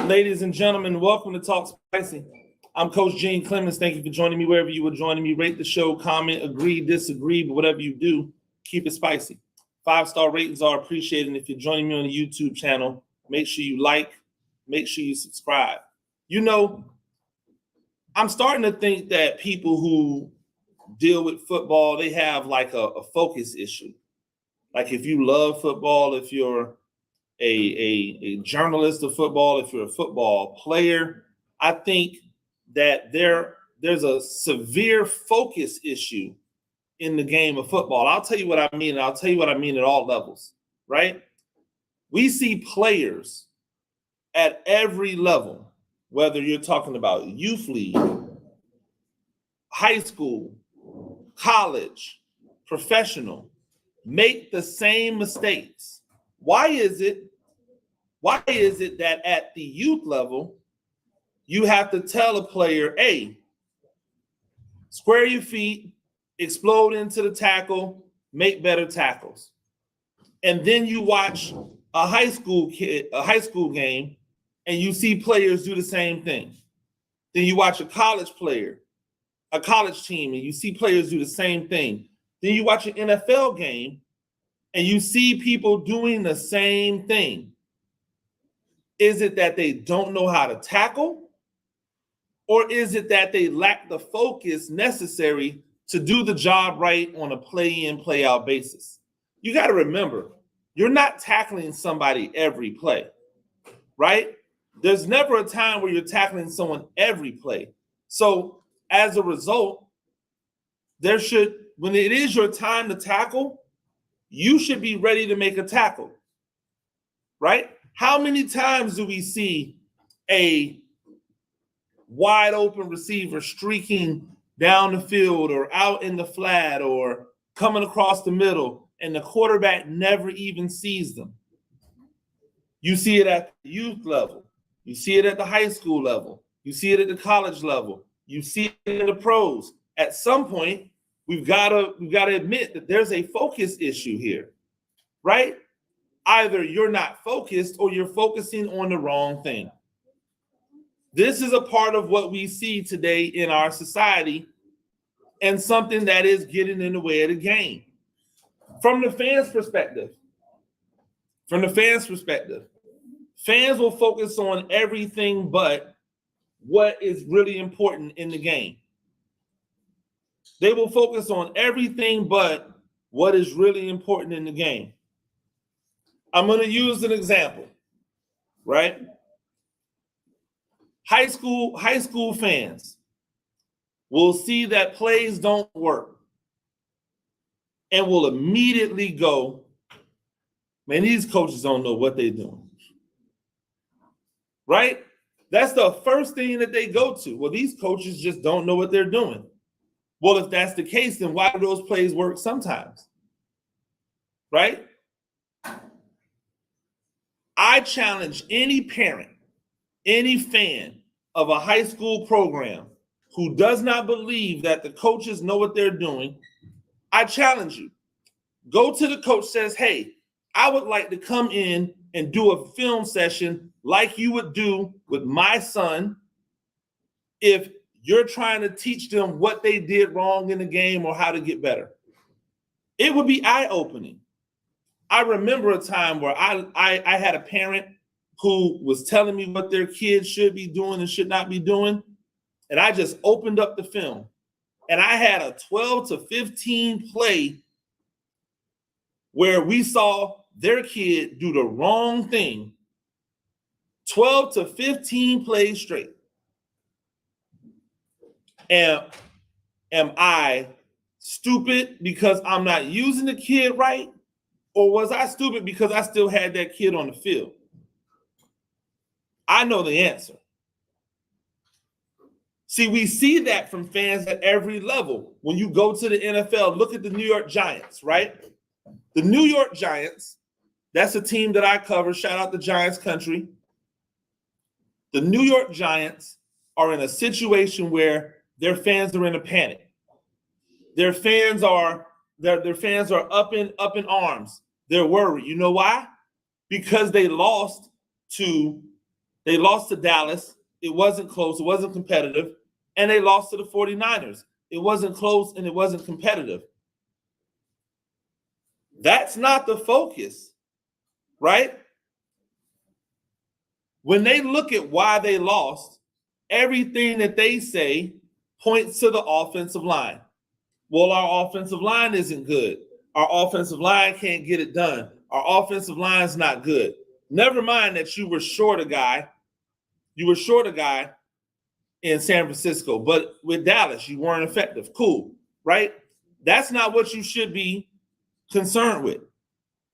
Ladies and gentlemen, welcome to Talk Spicy. I'm Coach Gene Clemens. Thank you for joining me wherever you were joining me. Rate the show, comment, agree, disagree, but whatever you do, keep it spicy. 5-star ratings are appreciated. And if you're joining me on the YouTube channel, make sure you like, make sure you subscribe. You know, I'm starting to think that people who deal with football, they have like a focus issue. Like if you love football, if you're a journalist of football, if you're a football player, I think that there's a severe focus issue in the game of football. I'll tell you what I mean. I'll tell you what I mean at all levels, right? We see players at every level, whether you're talking about youth league, high school, college, professional, make the same mistakes. Why is it that at the youth level, you have to tell a player, hey, square your feet, explode into the tackle, make better tackles. And then you watch a high school game, and you see players do the same thing. Then you watch a college team, and you see players do the same thing. Then you watch an NFL game, and you see people doing the same thing. Is it that they don't know how to tackle? Or is it that they lack the focus necessary to do the job right on a play-in, play-out basis? You got to remember, you're not tackling somebody every play, right? There's never a time where you're tackling someone every play. So as a result, when it is your time to tackle, you should be ready to make a tackle, right? How many times do we see a wide open receiver streaking down the field or out in the flat or coming across the middle and the quarterback never even sees them? You see it at the youth level. You see it at the high school level. You see it at the college level. You see it in the pros. At some point, we've got to admit that there's a focus issue here, right? Either you're not focused or you're focusing on the wrong thing. This is a part of what we see today in our society and something that is getting in the way of the game. From the fans' perspective, fans will focus on everything but what is really important in the game. They will focus on everything but what is really important in the game. I'm going to use an example, right? High school fans will see that plays don't work and will immediately go, man, these coaches don't know what they're doing, right? That's the first thing that they go to. Well, these coaches just don't know what they're doing. Well, if that's the case, then why do those plays work sometimes, right? I challenge any parent, any fan of a high school program who does not believe that the coaches know what they're doing. I challenge you. Go to the coach, says, hey, I would like to come in and do a film session like you would do with my son if you're trying to teach them what they did wrong in the game or how to get better. It would be eye-opening. I remember a time where I had a parent who was telling me what their kids should be doing and should not be doing. And I just opened up the film and I had a 12 to 15 play where we saw their kid do the wrong thing 12 to 15 plays straight. And am I stupid because I'm not using the kid right? Or was I stupid because I still had that kid on the field? I know the answer. See, we see that from fans at every level. When you go to the NFL, look at the New York Giants, right? The New York Giants, that's a team that I cover. Shout out to Giants Country. The New York Giants are in a situation where their fans are in a panic. Their fans are up in arms. They're worried. You know why? Because they lost to They lost to Dallas. It wasn't close. It wasn't competitive. And they lost to the 49ers. It wasn't close and it wasn't competitive. That's not the focus, right? When they look at why they lost, everything that they say points to the offensive line. Well, our offensive line isn't good. Our offensive line can't get it done. Our offensive line's not good. Never mind that you were short a guy. You were short a guy in San Francisco, but with Dallas, you weren't effective. Cool, right? That's not what you should be concerned with.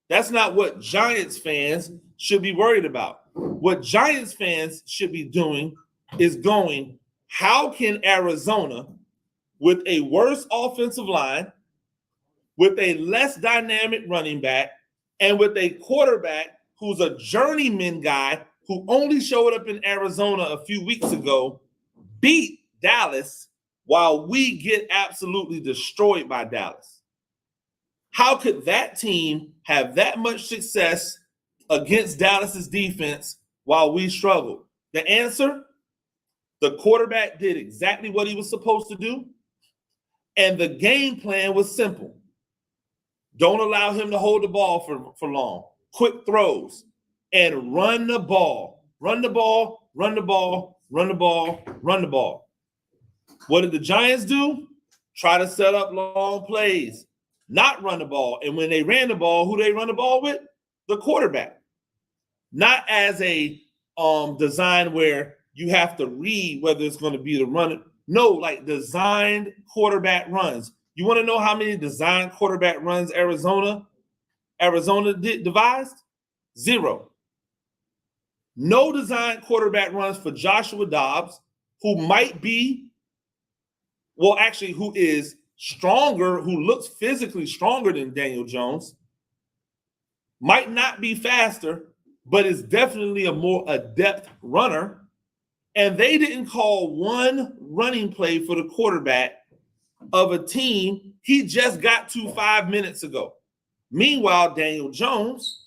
That's not what Giants fans should be worried about. What Giants fans should be doing is going, how can Arizona, with a worse offensive line, with a less dynamic running back, and with a quarterback who's a journeyman guy who only showed up in Arizona a few weeks ago, beat Dallas while we get absolutely destroyed by Dallas? How could that team have that much success against Dallas's defense while we struggled? The answer, the quarterback did exactly what he was supposed to do, and the game plan was simple. Don't allow him to hold the ball for long. Quick throws and run the ball. Run the ball, run the ball, run the ball, run the ball. What did the Giants do? Try to set up long plays, not run the ball. And when they ran the ball, who they run the ball with? The quarterback. Not as a design where you have to read whether it's going to be the run. No, like designed quarterback runs. You want to know how many designed quarterback runs Arizona devised? 0. No designed quarterback runs for Joshua Dobbs, who might be, well, actually, who is stronger, who looks physically stronger than Daniel Jones, might not be faster, but is definitely a more adept runner. And they didn't call one running play for the quarterback of a team he just got to 5 minutes ago. Meanwhile, Daniel Jones,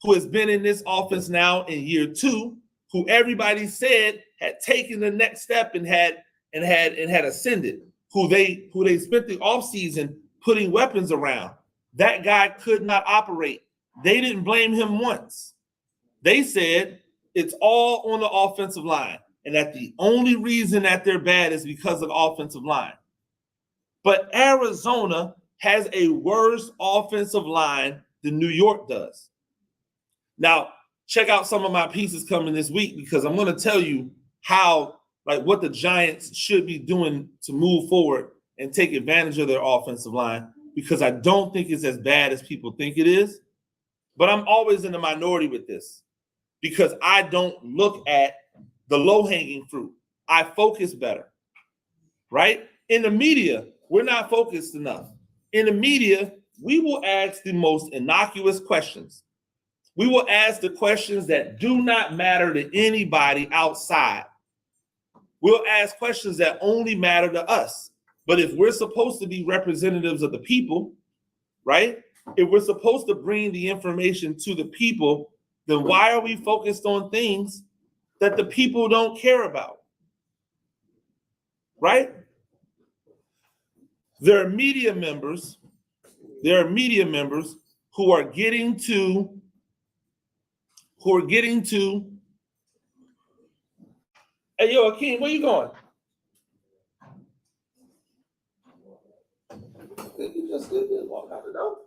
who has been in this offense now in year 2, who everybody said had taken the next step and had ascended, who they spent the offseason putting weapons around. That guy could not operate. They didn't blame him once. They said it's all on the offensive line, and that the only reason that they're bad is because of the offensive line. But Arizona has a worse offensive line than New York does. Now, check out some of my pieces coming this week, because I'm going to tell you how, like, what the Giants should be doing to move forward and take advantage of their offensive line, because I don't think it's as bad as people think it is. But I'm always in the minority with this, because I don't look at the low-hanging fruit. I focus better, right? In the media, we're not focused enough. In the media, we will ask the most innocuous questions. We will ask the questions that do not matter to anybody outside. We'll ask questions that only matter to us. But if we're supposed to be representatives of the people, right? If we're supposed to bring the information to the people, then why are we focused on things that the people don't care about? Right? There are media members who are getting to hey, yo, Akeem, where you going? You just walk out the door.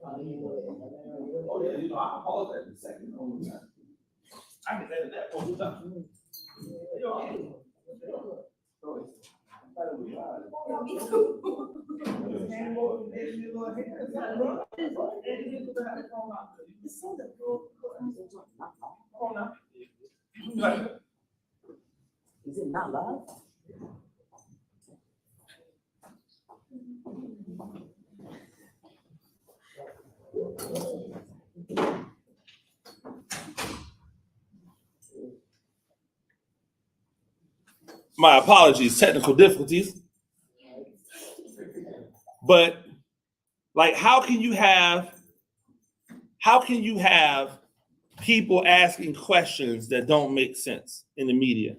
Oh, yeah, I'll apologize in a second. I can edit that for you. Me too. Is it not love? My apologies, technical difficulties. But like, how can you have how can you have people asking questions that don't make sense in the media?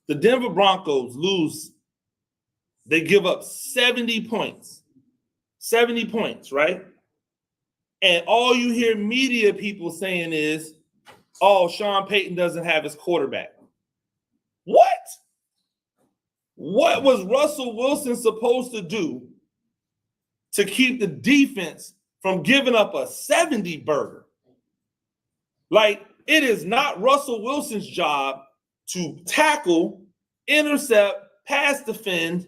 The Denver Broncos lose. They give up 70 points. 70 points, right? And all you hear media people saying is, oh, Sean Payton doesn't have his quarterback. What? What was Russell Wilson supposed to do to keep the defense from giving up a 70 burger? Like, it is not Russell Wilson's job to tackle, intercept, pass defend.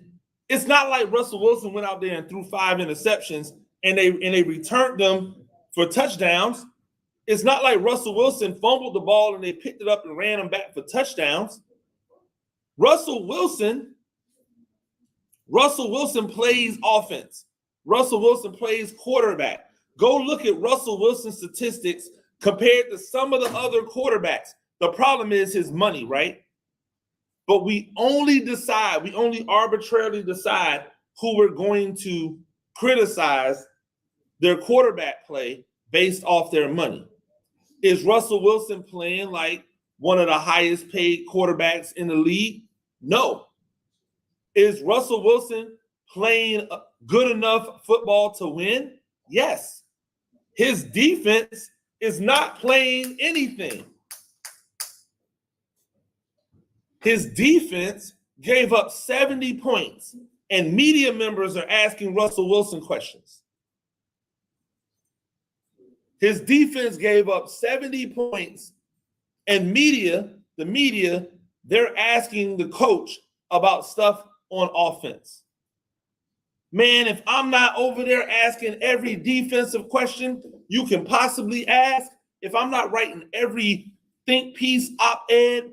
It's not like Russell Wilson went out there and threw 5 interceptions and they returned them for touchdowns. It's not like Russell Wilson fumbled the ball and they picked it up and ran them back for touchdowns. Russell Wilson plays offense. Russell Wilson plays quarterback. Go look at Russell Wilson's statistics compared to some of the other quarterbacks. The problem is his money, right? But we only arbitrarily decide who we're going to criticize their quarterback play based off their money. Is Russell Wilson playing like one of the highest paid quarterbacks in the league? No. Is Russell Wilson playing good enough football to win? Yes. His defense is not playing anything. His defense gave up 70 points, and media members are asking Russell Wilson questions. His defense gave up 70 points, and the media, they're asking the coach about stuff on offense. Man, if I'm not over there asking every defensive question you can possibly ask, if I'm not writing every think piece, op-ed,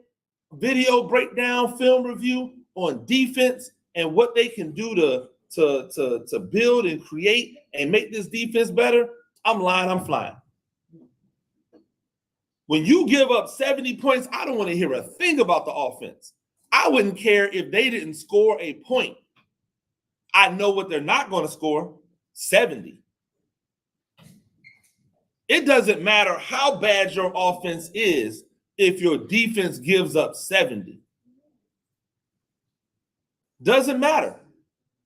video breakdown, film review on defense and what they can do to build and create and make this defense better, I'm lying, I'm flying. When you give up 70 points, I don't want to hear a thing about the offense. I wouldn't care if they didn't score a point. I know what they're not going to score, 70. It doesn't matter how bad your offense is if your defense gives up 70. Doesn't matter.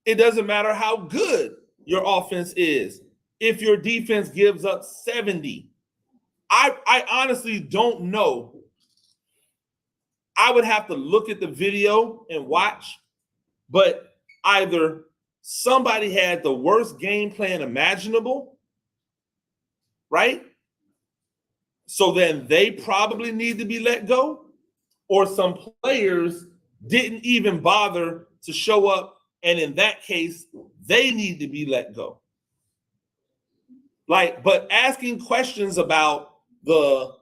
It doesn't matter how good your offense is if your defense gives up 70. I honestly don't know. I would have to look at the video and watch, but either somebody had the worst game plan imaginable, right? So then they probably need to be let go, or some players didn't even bother to show up, and in that case, they need to be let go. But asking questions about the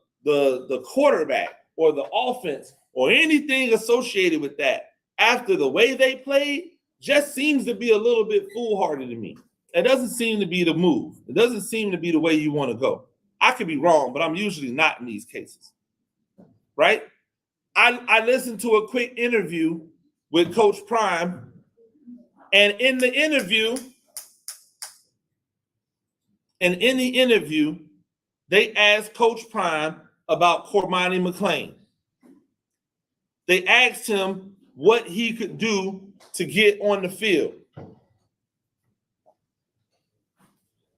quarterback or the offense or anything associated with that after the way they played just seems to be a little bit foolhardy to me. It doesn't seem to be the move. It doesn't seem to be the way you want to go. I could be wrong, but I'm usually not in these cases, right? I listened to a quick interview with Coach Prime, and in the interview, they asked Coach Prime about Cormani McClain. They asked him what he could do to get on the field.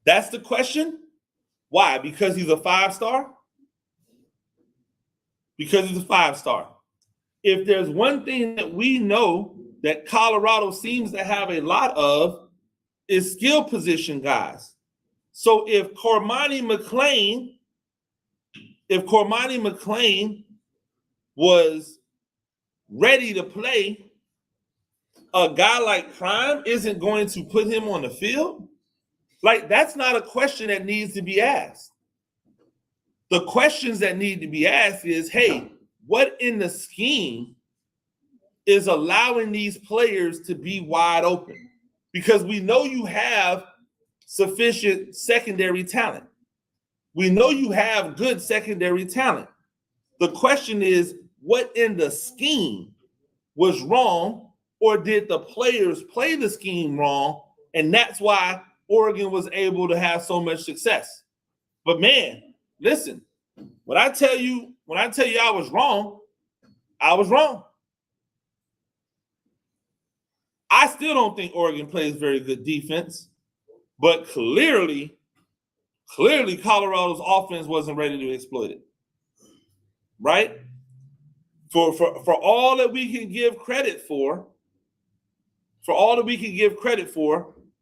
That's the question. Why? Because he's a 5-star? Because he's a 5-star. If there's one thing that we know that Colorado seems to have a lot of, is skill position guys. So if Cormani McClain was ready to play, a guy like Prime isn't going to put him on the field? Like, that's not a question that needs to be asked. The questions that need to be asked is, hey, what in the scheme is allowing these players to be wide open? Because we know you have sufficient secondary talent. We know you have good secondary talent. The question is, what in the scheme was wrong, or did the players play the scheme wrong? And that's why Oregon was able to have so much success. But man, listen, when I tell you I was wrong, I was wrong. I still don't think Oregon plays very good defense, but clearly Colorado's offense wasn't ready to exploit it. Right? For all that we can give credit for,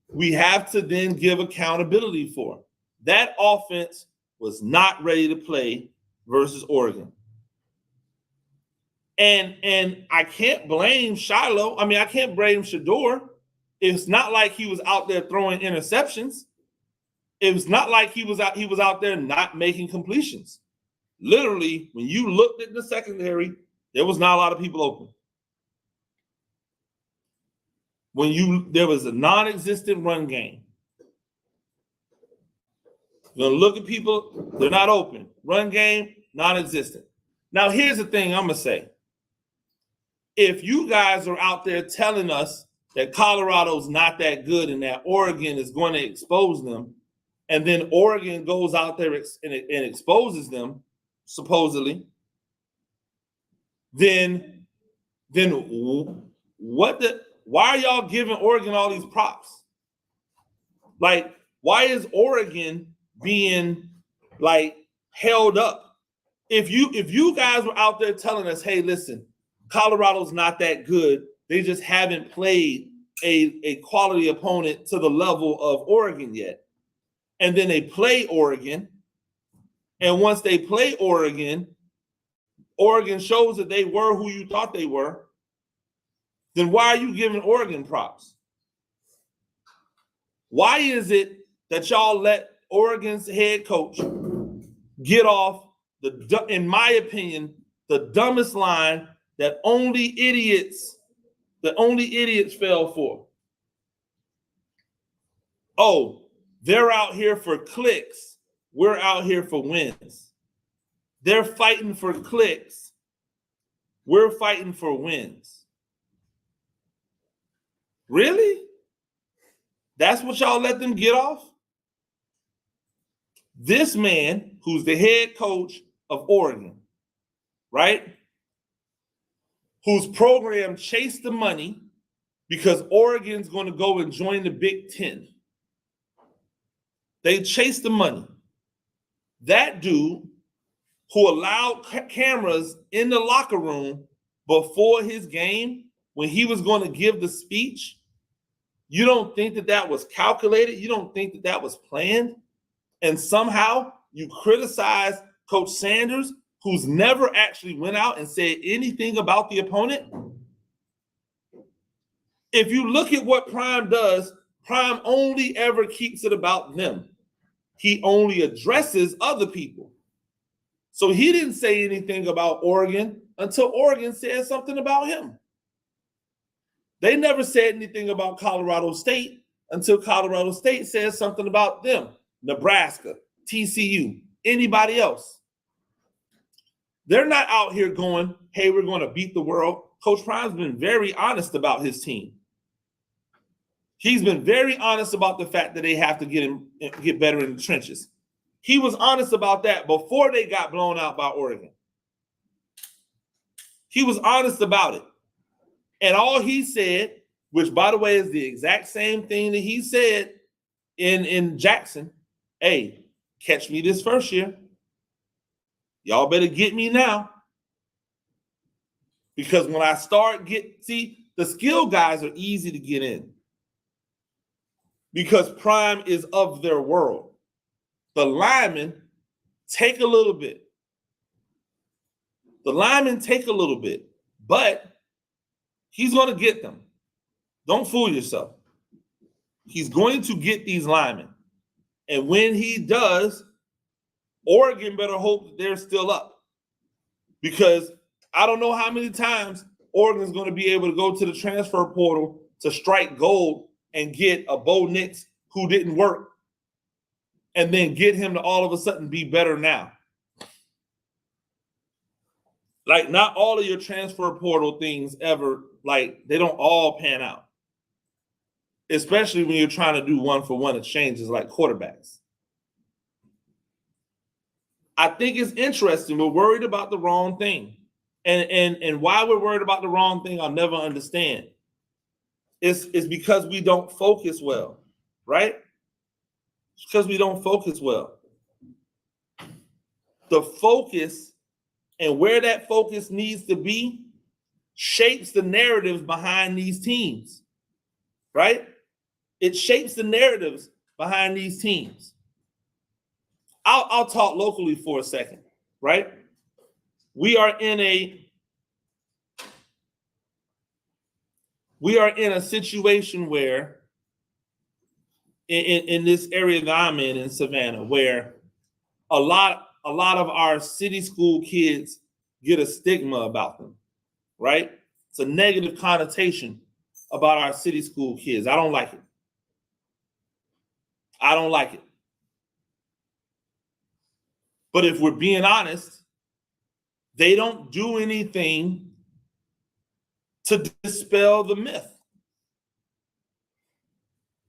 we have to then give accountability for. That offense was not ready to play versus Oregon. And I can't blame Shiloh. I mean, I can't blame Shador. It's not like he was out there throwing interceptions. It was not like he was out there not making completions. Literally, when you looked at the secondary, there was not a lot of people open. There was a non-existent run game. You're gonna look at people, they're not open. Run game, non-existent. Now, here's the thing I'm gonna say. If you guys are out there telling us that Colorado's not that good and that Oregon is going to expose them, and then Oregon goes out there and exposes them, supposedly, then why are y'all giving Oregon all these props? Like, why is Oregon being like held up? If you guys were out there telling us, hey, listen, Colorado's not that good, they just haven't played a quality opponent to the level of Oregon yet. And then they play Oregon, and once they play Oregon shows that they were who you thought they were, then why are you giving Oregon props? Why is it that y'all let Oregon's head coach get off in my opinion, the dumbest line that only idiots fell for? Oh, they're out here for clicks. We're out here for wins. They're fighting for clicks. We're fighting for wins. Really? That's what y'all let them get off? This man, who's the head coach of Oregon, right? Whose program chased the money because Oregon's going to go and join the Big Ten. They chased the money. That dude who allowed cameras in the locker room before his game when he was going to give the speech, you don't think that was calculated? You don't think that was planned? And somehow you criticize Coach Sanders, who's never actually went out and said anything about the opponent? If you look at what Prime does, Prime only ever keeps it about them. He only addresses other people. So he didn't say anything about Oregon until Oregon said something about him. They never said anything about Colorado State until Colorado State says something about them. Nebraska, TCU, anybody else. They're not out here going, hey, we're going to beat the world. Coach Prime's been very honest about his team. He's been very honest about the fact that they have to get better in the trenches. He was honest about that before they got blown out by Oregon. He was honest about it. And all he said, which by the way is the exact same thing that he said in Jackson, hey, catch me this first year. Y'all better get me now. Because when I start the skill guys are easy to get in. Because Prime is of their world. The linemen take a little bit. But he's going to get them. Don't fool yourself. He's going to get these linemen. And when he does, Oregon better hope that they're still up. Because I don't know how many times Oregon's going to be able to go to the transfer portal to strike gold and get a Bo Nix who didn't work and then get him to all of a sudden be better now. Like, not all of your transfer portal things ever, like, they don't all pan out. Especially when you're trying to do one-for-one exchanges like quarterbacks. I think it's interesting. We're worried about the wrong thing. And why we're worried about the wrong thing, I'll never understand. It's because we don't focus well, right? It's because we don't focus well. The focus and where that focus needs to be shapes the narratives behind these teams, right? It shapes the narratives behind these teams. I'll talk locally for a second, right? We are in a situation where in this area that I'm in Savannah, where a lot of our city school kids get a stigma about them, right? It's a negative connotation about our city school kids. I don't like it. I don't like it. But if we're being honest, they don't do anything to dispel the myth.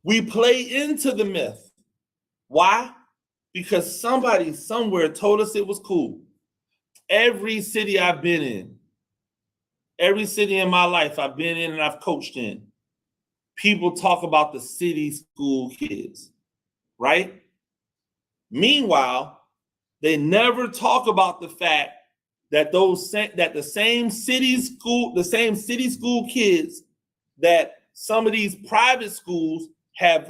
We play into the myth. Why? Because somebody somewhere told us it was cool. Every city I've been in, every city in my life I've been in and I've coached in, people talk about the city school kids, right? Meanwhile, they never talk about the fact that the same city school kids that some of these private schools have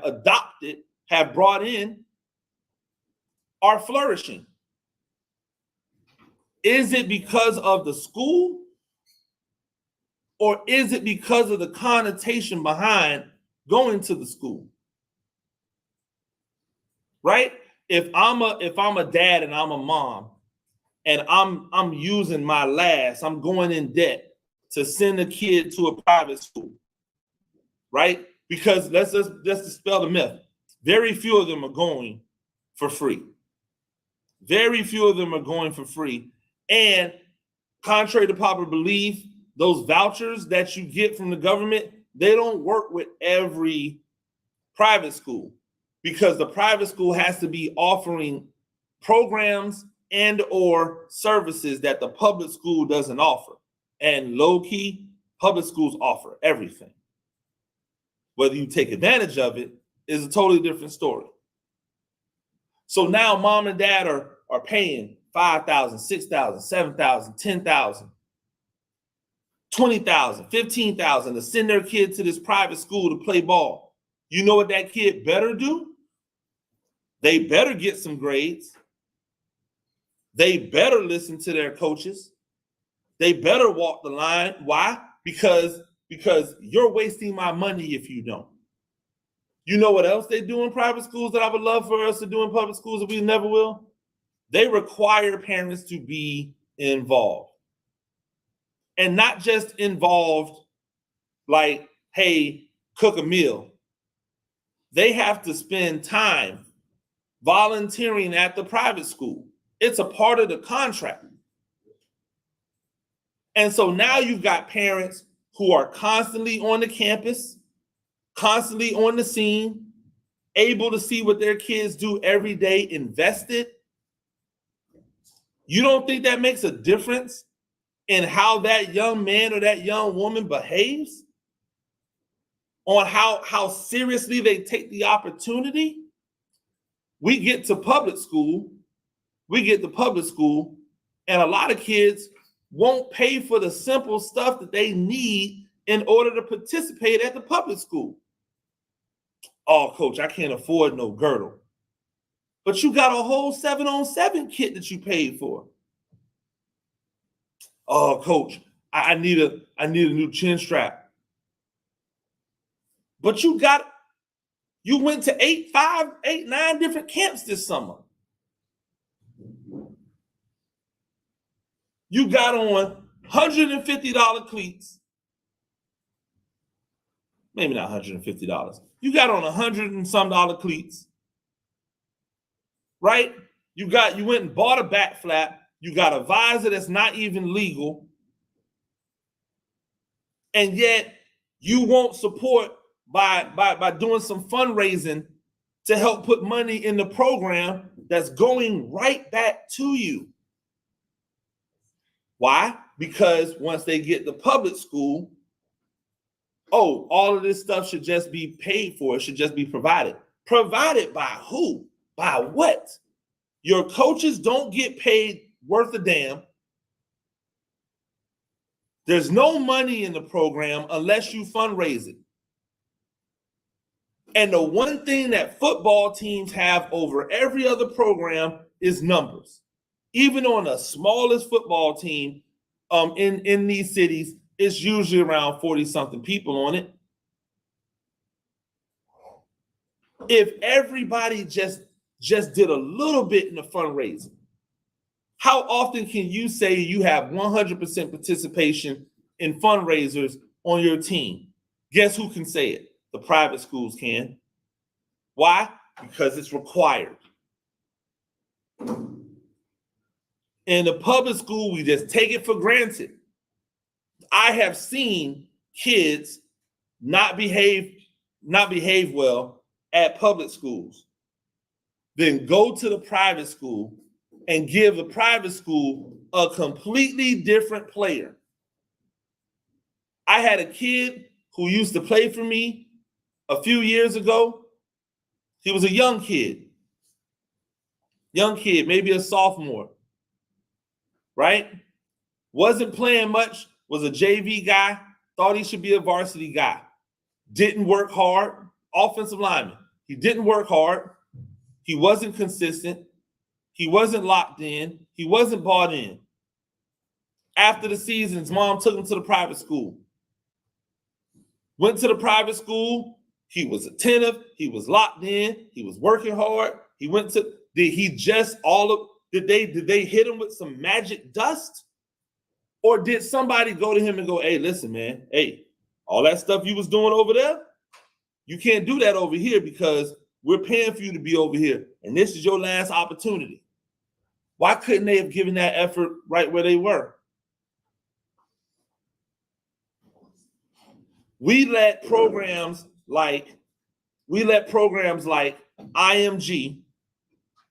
adopted, have brought in, are flourishing. Is it because of the school, or is it because of the connotation behind going to the school? Right? If I'm a dad and I'm a mom, and I'm using my last, I'm going in debt to send a kid to a private school, right? Because let's dispel the myth. Very few of them are going for free. Very few of them are going for free. And contrary to popular belief, those vouchers that you get from the government, they don't work with every private school, because the private school has to be offering programs and or services that the public school doesn't offer. And low key, public schools offer everything. Whether you take advantage of it is a totally different story. So now mom and dad are paying $5,000, $6,000, $7,000, $10,000, $20,000, $15,000 to send their kid to this private school to play ball. You know what that kid better do? They better get some grades. They better listen to their coaches. They better walk the line. Why? Because you're wasting my money if you don't. You know what else they do in private schools that I would love for us to do in public schools that we never will? They require parents to be involved. And not just involved like, hey, cook a meal. They have to spend time volunteering at the private school. It's a part of the contract. And so now you've got parents who are constantly on the campus, constantly on the scene, able to see what their kids do every day, invested. You don't think that makes a difference in how that young man or that young woman behaves? On how seriously they take the opportunity? We get to public school, and a lot of kids won't pay for the simple stuff that they need in order to participate at the public school. Oh, coach, I can't afford no girdle. But you got a whole 7-on-7 kit that you paid for. Oh, coach, I need a new chin strap. But you went to 9 different camps this summer. You got on $150 cleats. Maybe not $150. You got on $100 and some cleats. Right? You went and bought a back flap. You got a visor that's not even legal. And yet you won't support by doing some fundraising to help put money in the program that's going right back to you. Why? Because once they get to public school, oh, all of this stuff should just be paid for. It should just be provided. Provided by who? By what? Your coaches don't get paid worth a damn. There's no money in the program unless you fundraise it. And the one thing that football teams have over every other program is numbers. Even on the smallest football team in these cities, it's usually around 40-something people on it. If everybody just did a little bit in the fundraising, how often can you say you have 100% participation in fundraisers on your team? Guess who can say it? The private schools can. Why? Because it's required. In the public school, we just take it for granted. I have seen kids not behave well at public schools, then go to the private school and give the private school a completely different player. I had a kid who used to play for me a few years ago. He was a young kid, maybe a sophomore, right? Wasn't playing much, was a JV guy, thought he should be a varsity guy. Didn't work hard, offensive lineman. He didn't work hard. He wasn't consistent. He wasn't locked in. He wasn't bought in. After the season, his mom took him to the private school. Went to the private school. He was attentive. He was locked in. He was working hard. He went to, did they hit him with some magic dust? Or did somebody go to him and go, hey, listen, man, hey, all that stuff you was doing over there, you can't do that over here because we're paying for you to be over here. And this is your last opportunity. Why couldn't they have given that effort right where they were? We let programs like IMG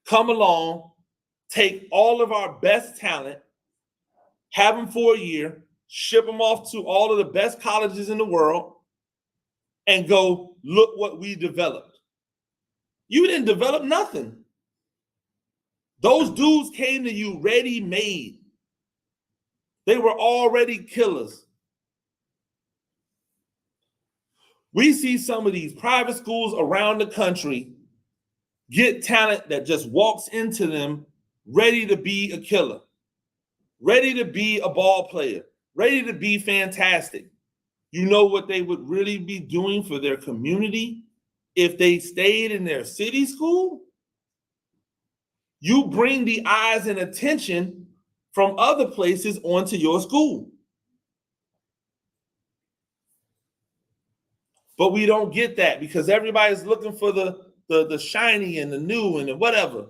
come along, take all of our best talent, have them for a year, ship them off to all of the best colleges in the world, and go, look what we developed. You didn't develop nothing. Those dudes came to you ready-made. They were already killers. We see some of these private schools around the country get talent that just walks into them ready to be a killer, ready to be a ball player, ready to be fantastic. You know what they would really be doing for their community if they stayed in their city school? You bring the eyes and attention from other places onto your school. But we don't get that because everybody's looking for the shiny and the new and the whatever.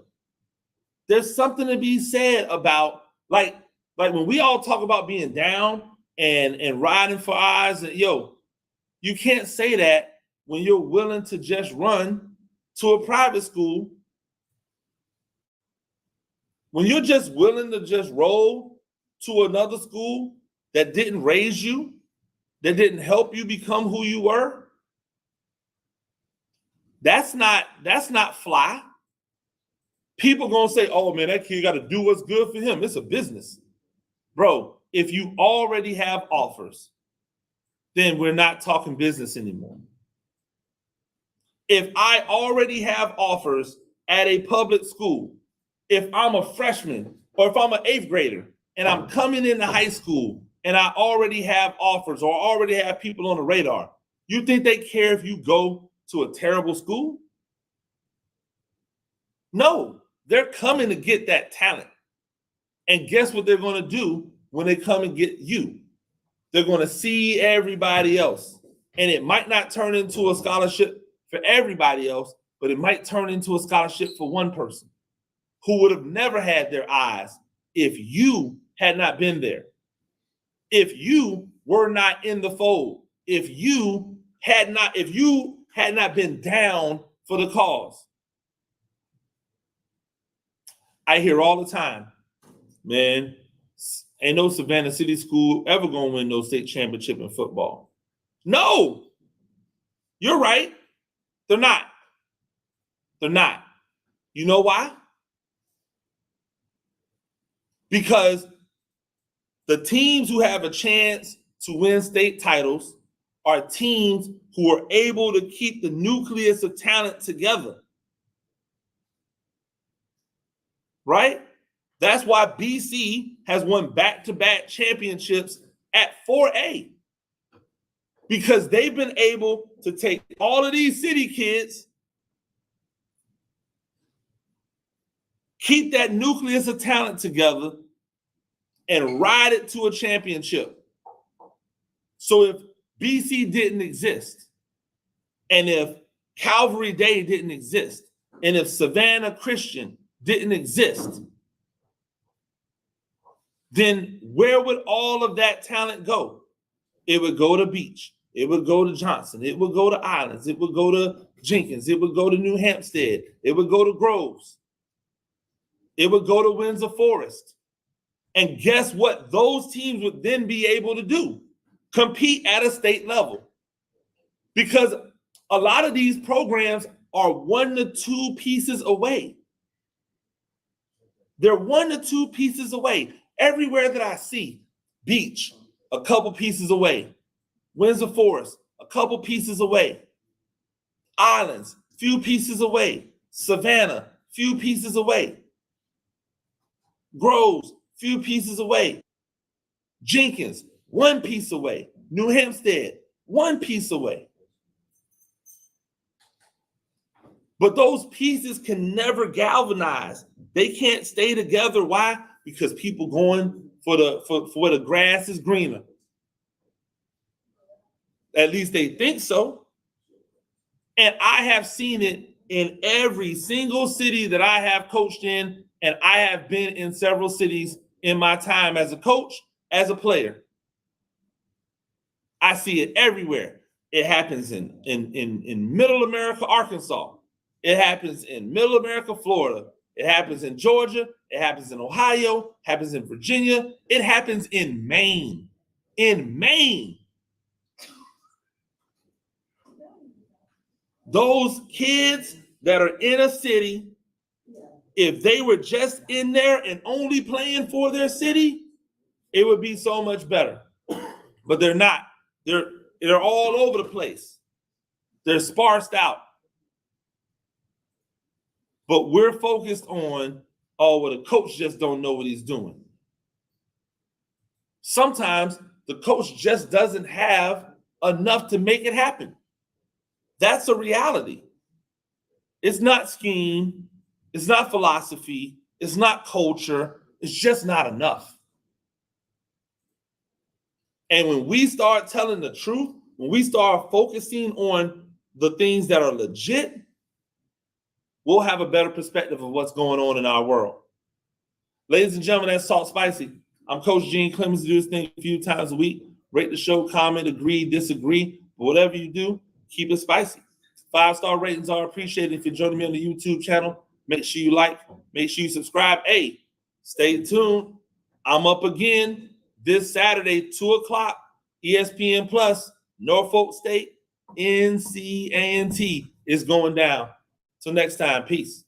There's something to be said about like when we all talk about being down and riding for eyes, and you can't say that when you're willing to just run to a private school. When you're just willing to just roll to another school that didn't raise you, that didn't help you become who you were, that's not fly. People gonna say, oh man, that kid got to do what's good for him. It's a business. Bro, if you already have offers, then we're not talking business anymore. If I already have offers at a public school, if I'm a freshman or if I'm an 8th grader and I'm coming into high school and I already have offers or already have people on the radar, you think they care if you go to a terrible school? No, they're coming to get that talent. And guess what they're going to do when they come and get you? They're going to see everybody else. And it might not turn into a scholarship for everybody else, but it might turn into a scholarship for one person who would have never had their eyes if you had not been there. If you were not in the fold, if you had not been down for the cause. I hear all the time, man, ain't no Savannah City school ever gonna win no state championship in football. No, you're right. They're not. They're not. You know why? Because the teams who have a chance to win state titles are teams who are able to keep the nucleus of talent together. Right? That's why BC has won back-to-back championships at 4A. Because they've been able to take all of these city kids, keep that nucleus of talent together, and ride it to a championship. So if BC didn't exist, and if Calvary Day didn't exist, and if Savannah Christian didn't exist, then where would all of that talent go? It would go to Beach. It would go to Johnson. It would go to Islands. It would go to Jenkins. It would go to New Hampstead. It would go to Groves. It would go to Windsor Forest. And guess what? Those teams would then be able to do? Compete at a state level. Because a lot of these programs are 1 to 2 pieces away. They're 1 to 2 pieces away. Everywhere that I see, Beach, a couple pieces away. Windsor Forest, a couple pieces away. Islands, few pieces away. Savannah, few pieces away. Groves, few pieces away. Jenkins, 1 piece away. New Hampstead, 1 piece away. But those pieces can never galvanize. They can't stay together. Why? Because people going for where the grass is greener. At least they think so. And I have seen it in every single city that I have coached in, and I have been in several cities in my time as a coach, as a player. I see it everywhere. It happens in Middle America, Arkansas. It happens in Middle America, Florida. It happens in Georgia. It happens in Ohio. It happens in Virginia. It happens in Maine. In Maine. Those kids that are in a city, if they were just in there and only playing for their city, it would be so much better. But they're not. They're all over the place. They're sparsed out. But we're focused on, oh, well, the coach just don't know what he's doing. Sometimes the coach just doesn't have enough to make it happen. That's a reality. It's not scheme. It's not philosophy. It's not culture. It's just not enough. And when we start telling the truth, when we start focusing on the things that are legit, we'll have a better perspective of what's going on in our world. Ladies and gentlemen, that's Salt Spicy. I'm Coach Gene Clemens. Do this thing a few times a week. Rate the show, comment, agree, disagree. But whatever you do, keep it spicy. 5-star ratings are appreciated. If you're joining me on the YouTube channel, make sure you like, make sure you subscribe. Hey, stay tuned. I'm up again this Saturday, 2 o'clock, ESPN Plus, Norfolk State, NCANT is going down. Till next time, peace.